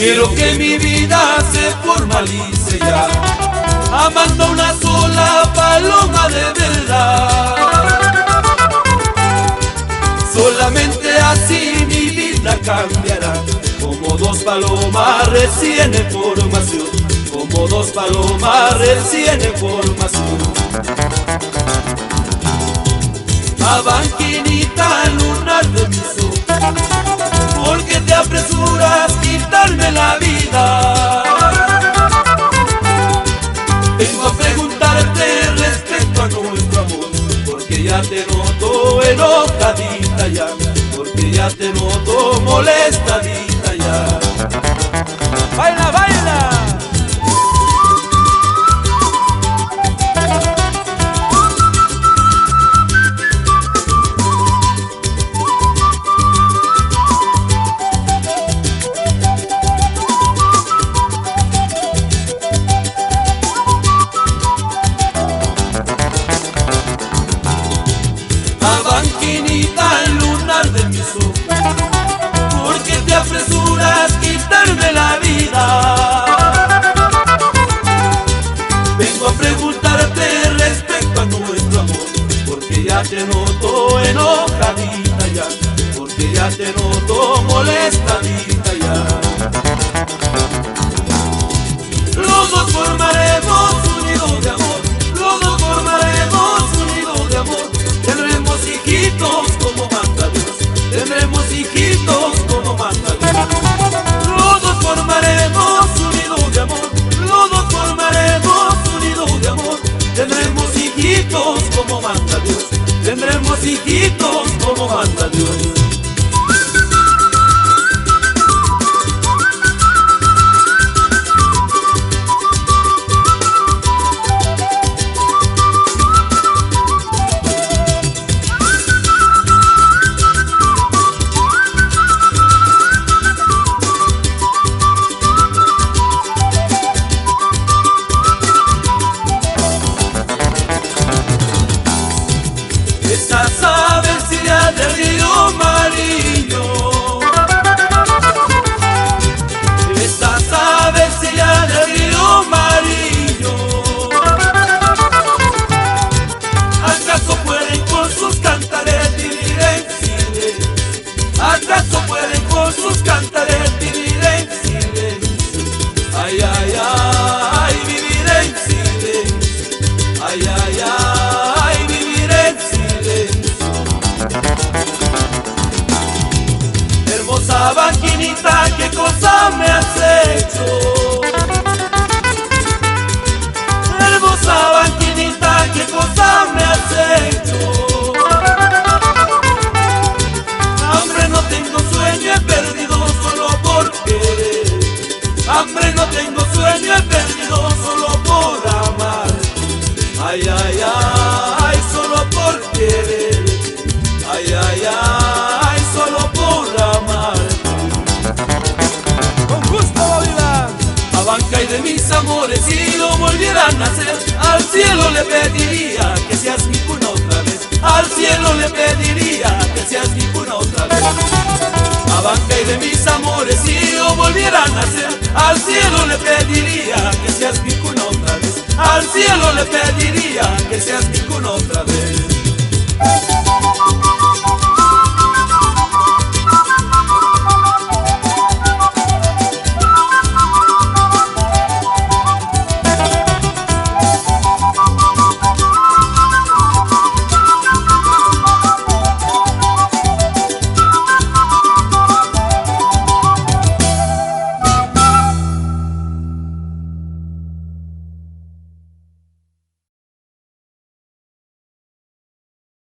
Quiero que mi vida se formalice ya, amando a una sola paloma de verdad. Solamente así mi vida cambiará, como dos palomas recién en formación, como dos palomas recién en formación. Abanquinita lunar de mis ojos, ¿por qué te apresuras quitarme la vida? Vengo a preguntarte respecto a nuestro amor, porque ya te noto enojadita ya, porque ya te noto molestadita ya. ¡Baila, baila! Abanquinita lunar de mis ojos, ¿por qué te apresuras quitarme la vida? Vengo a preguntarte respecto a nuestro amor, porque ya te noto enojadita ya, porque ya te noto molestadita ya. Los dos formaremos un nido de amor, los dos formaremos un nido de amor. Tendremos hijitos como manda Dios, tendremos hijitos como manda Dios. Los dos formaremos un nido de amor, los dos formaremos un nido de amor. Tendremos hijitos como manda Dios, tendremos hijitos como manda Dios. Esas aves irían del río amarillo, esas aves irían del río amarillo. ¿Acaso pueden con sus cantares vivir en silencio? ¿Acaso pueden con sus cantares vivir en silencio? Ay, ay, ay, vivir en silencio. Ay, ay, ay, vivir en silencio. Hermosa Abanquinita, ¿qué cosa me has hecho? Hermosa Abanquinita, ¿qué cosa me has hecho? Hambre no tengo, sueño he perdido solo por querer. Hambre no tengo, sueño he perdido solo por amar. Ay, ay, ay, solo por querer. Ay, ay, ay, solo por amar. Con gusto, vida. Abanca y de mis amores, si yo volviera a nacer, al cielo le pediría que seas mi cuna otra vez. Al cielo le pediría que seas mi cuna otra vez. Abanca y de mis amores, si yo volviera a nacer, al cielo le pediría que seas mi cuna otra vez. Al cielo le pediría que seas mi